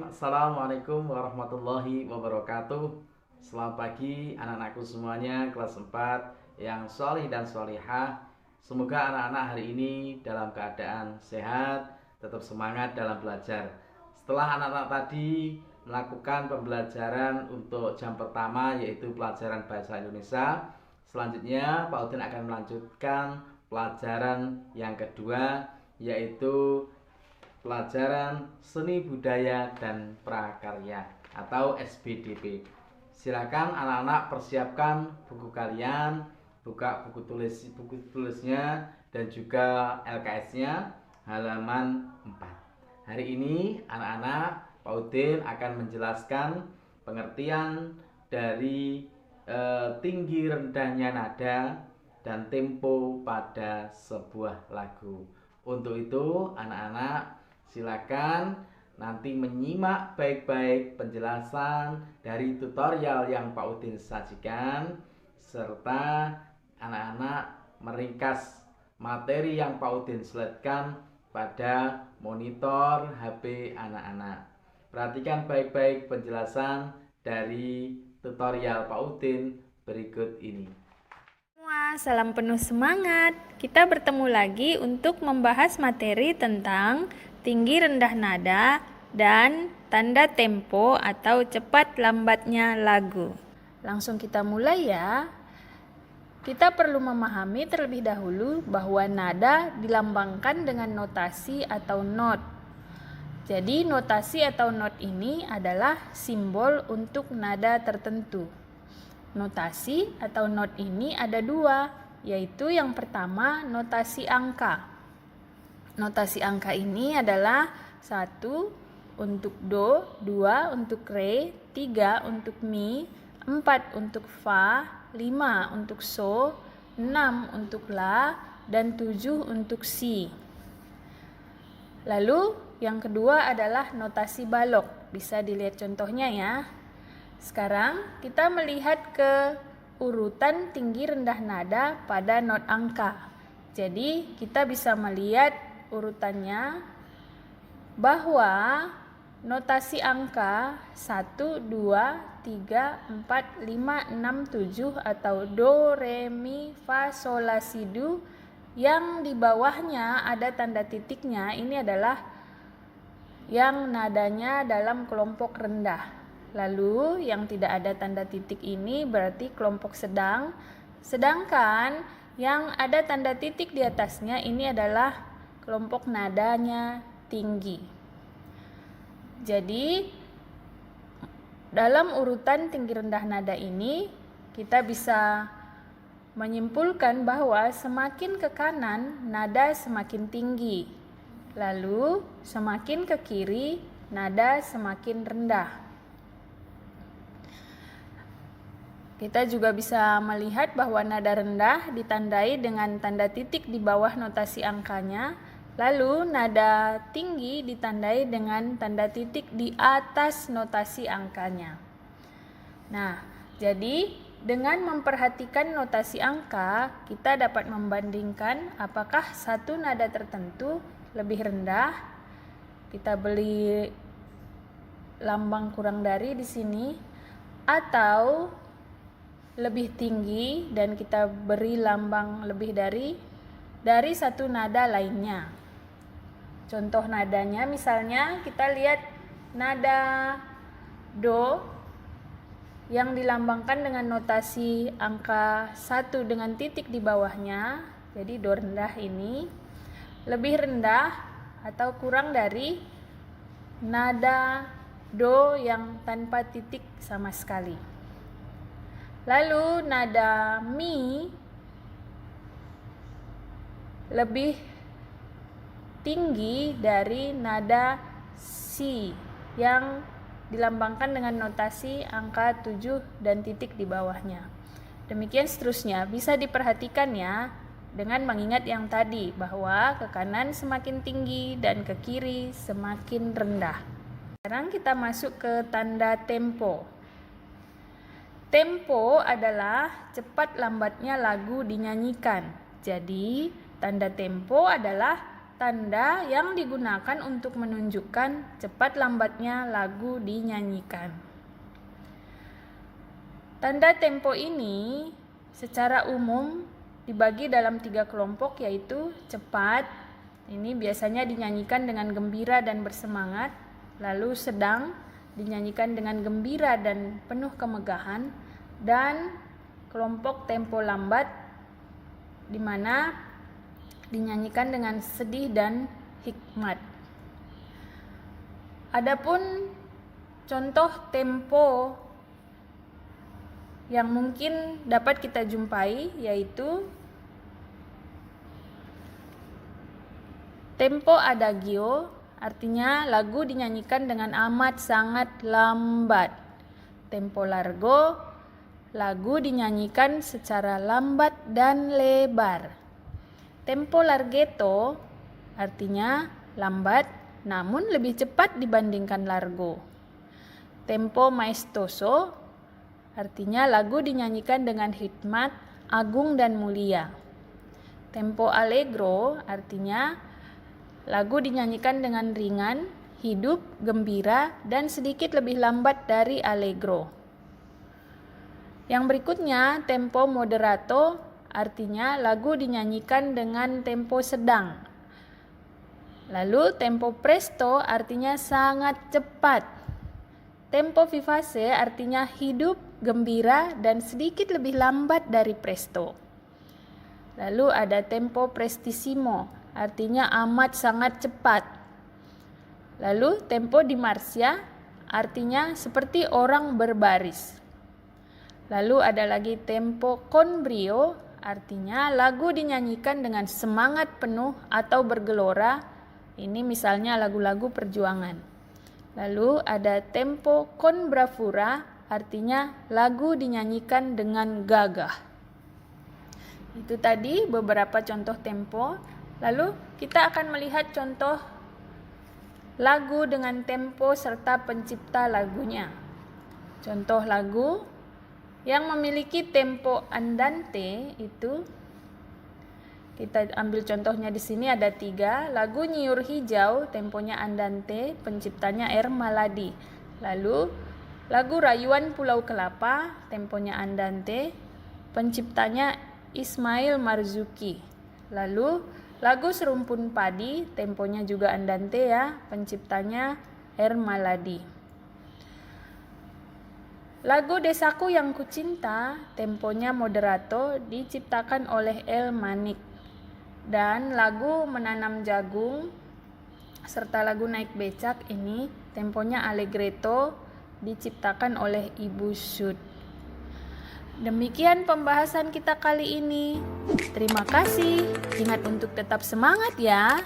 Assalamualaikum warahmatullahi wabarakatuh. Selamat pagi anak-anakku semuanya kelas 4 yang solih dan solihah. Semoga anak-anak hari ini dalam keadaan sehat, tetap semangat dalam belajar. Setelah anak-anak tadi melakukan pembelajaran untuk jam pertama yaitu pelajaran bahasa Indonesia, selanjutnya Pak Udin akan melanjutkan pelajaran yang kedua yaitu pelajaran seni budaya dan prakarya atau SBDP. Silakan anak-anak persiapkan buku kalian, buka buku tulisnya dan juga LKS-nya halaman 4. Hari ini anak-anak Pak Udin akan menjelaskan pengertian dari tinggi rendahnya nada dan tempo pada sebuah lagu. Untuk itu anak-anak silakan nanti menyimak baik-baik penjelasan dari tutorial yang Pak Udin sajikan, serta anak-anak meringkas materi yang Pak Udin slide-kan pada monitor HP anak-anak. Perhatikan baik-baik penjelasan dari tutorial Pak Udin berikut ini. Salam penuh semangat. Kita bertemu lagi untuk membahas materi tentang tinggi rendah nada dan tanda tempo atau cepat lambatnya lagu. Langsung kita mulai ya. Kita perlu memahami terlebih dahulu bahwa nada dilambangkan dengan notasi atau not. Jadi notasi atau not ini adalah simbol untuk nada tertentu. Notasi atau not ini ada dua, yaitu yang pertama notasi angka. Notasi angka ini adalah 1 untuk do, 2 untuk re, 3 untuk mi, 4 untuk fa, 5 untuk so, 6 untuk la, dan 7 untuk si. Lalu yang kedua adalah notasi balok. Bisa dilihat contohnya ya. Sekarang kita melihat ke urutan tinggi rendah nada pada not angka. Jadi kita bisa melihat urutannya bahwa notasi angka 1, 2, 3, 4, 5, 6, 7 atau do, re, mi, fa, sol, la, si, do yang di bawahnya ada tanda titiknya ini adalah yang nadanya dalam kelompok rendah. Lalu yang tidak ada tanda titik ini berarti kelompok sedang. Sedangkan yang ada tanda titik di atasnya ini adalah kelompok nadanya tinggi. Jadi dalam urutan tinggi rendah nada ini kita bisa menyimpulkan bahwa semakin ke kanan nada semakin tinggi. Lalu semakin ke kiri nada semakin rendah. Kita juga bisa melihat bahwa nada rendah ditandai dengan tanda titik di bawah notasi angkanya, lalu nada tinggi ditandai dengan tanda titik di atas notasi angkanya. Nah, jadi dengan memperhatikan notasi angka, kita dapat membandingkan apakah satu nada tertentu lebih rendah. Kita beri lambang kurang dari di sini, atau lebih tinggi dan kita beri lambang lebih dari satu nada lainnya. Contoh nadanya misalnya kita lihat nada do yang dilambangkan dengan notasi angka 1 dengan titik di bawahnya. Jadi do rendah ini lebih rendah atau kurang dari nada do yang tanpa titik sama sekali. Lalu nada mi lebih tinggi dari nada si yang dilambangkan dengan notasi angka 7 dan titik di bawahnya. Demikian seterusnya, bisa diperhatikan ya dengan mengingat yang tadi bahwa ke kanan semakin tinggi dan ke kiri semakin rendah. Sekarang kita masuk ke tanda tempo. Tempo adalah cepat lambatnya lagu dinyanyikan. Jadi, tanda tempo adalah tanda yang digunakan untuk menunjukkan cepat lambatnya lagu dinyanyikan. Tanda tempo ini secara umum dibagi dalam 3 kelompok, yaitu cepat, ini biasanya dinyanyikan dengan gembira dan bersemangat, lalu sedang, dinyanyikan dengan gembira dan penuh kemegahan, dan kelompok tempo lambat di mana dinyanyikan dengan sedih dan hikmat. Adapun contoh tempo yang mungkin dapat kita jumpai yaitu tempo adagio, artinya lagu dinyanyikan dengan amat sangat lambat. Tempo largo, lagu dinyanyikan secara lambat dan lebar. Tempo larghetto artinya lambat namun lebih cepat dibandingkan largo. Tempo maestoso artinya lagu dinyanyikan dengan hikmat, agung dan mulia. Tempo allegro artinya lagu dinyanyikan dengan ringan, hidup, gembira dan sedikit lebih lambat dari allegro. Yang berikutnya tempo moderato artinya lagu dinyanyikan dengan tempo sedang. Lalu tempo presto artinya sangat cepat. Tempo vivace artinya hidup, gembira dan sedikit lebih lambat dari presto. Lalu ada tempo prestissimo artinya amat sangat cepat. Lalu tempo di marcia artinya seperti orang berbaris. Lalu ada lagi tempo con brio, artinya lagu dinyanyikan dengan semangat penuh atau bergelora. Ini misalnya lagu-lagu perjuangan. Lalu ada tempo con bravura, artinya lagu dinyanyikan dengan gagah. Itu tadi beberapa contoh tempo. Lalu kita akan melihat contoh lagu dengan tempo serta pencipta lagunya. Contoh lagu yang memiliki tempo andante itu kita ambil contohnya di sini ada 3. Lagu Nyiur Hijau temponya andante, penciptanya R. Maladi. Lalu lagu Rayuan Pulau Kelapa temponya andante, penciptanya Ismail Marzuki. Lalu lagu Serumpun Padi temponya juga andante ya, penciptanya R. Maladi. Lagu Desaku Yang Kucinta temponya moderato diciptakan oleh El Manik. Dan lagu Menanam Jagung serta lagu Naik Becak ini temponya allegretto diciptakan oleh Ibu Sud. Demikian pembahasan kita kali ini. Terima kasih. Ingat untuk tetap semangat ya.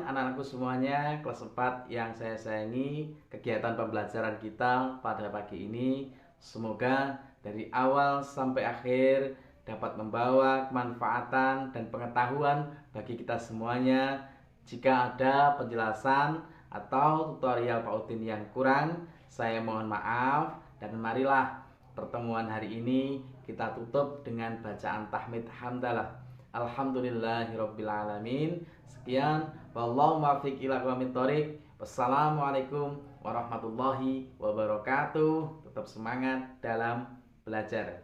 anak-anakku semuanya, kelas 4 yang saya sayangi, kegiatan pembelajaran kita pada pagi ini semoga dari awal sampai akhir dapat membawa kemanfaatan dan pengetahuan bagi kita semuanya. Jika ada penjelasan atau tutorial Pak Udin yang kurang, saya mohon maaf, dan marilah pertemuan hari ini kita tutup dengan bacaan tahmid hamdalah. Alhamdulillahirobbilalamin. Sekian, wallahu muwaffiq ila aqwamit thoriq. Wassalamualaikum warahmatullahi wabarakatuh. Tetap semangat dalam belajar.